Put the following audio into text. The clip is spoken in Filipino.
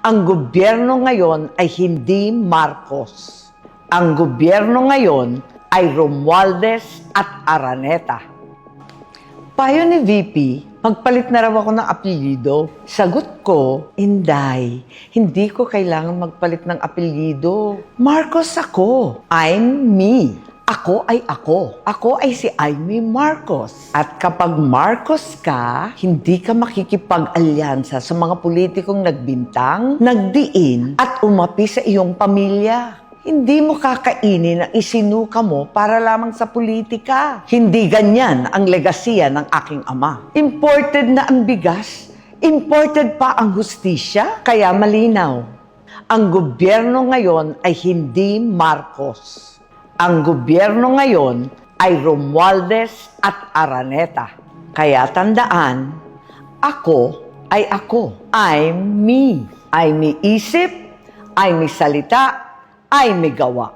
Ang gobyerno ngayon ay hindi Marcos. Ang gobyerno ngayon ay Romualdez at Araneta. Payo ni VP, magpalit na raw ako ng apelyido. Sagot ko, Inday, hindi ko kailangan magpalit ng apelyido. Marcos ako. I'm me. Ako ay ako. Ako ay si Aimee Marcos. At kapag Marcos ka, hindi ka makikipag-alyansa sa mga politikong nagbintang, nagdiin, at umapi sa iyong pamilya. Hindi mo kakainin ang isinuka mo para lamang sa politika. Hindi ganyan ang legasiya ng aking ama. Imported na ang bigas, imported pa ang hustisya, kaya malinaw. Ang gobyerno ngayon ay hindi Marcos. Ang gobyerno ngayon ay Romualdez at Araneta. Kaya tandaan, ako ay ako. I'm me. I'm me isip, I'm me salita, ay may gawa.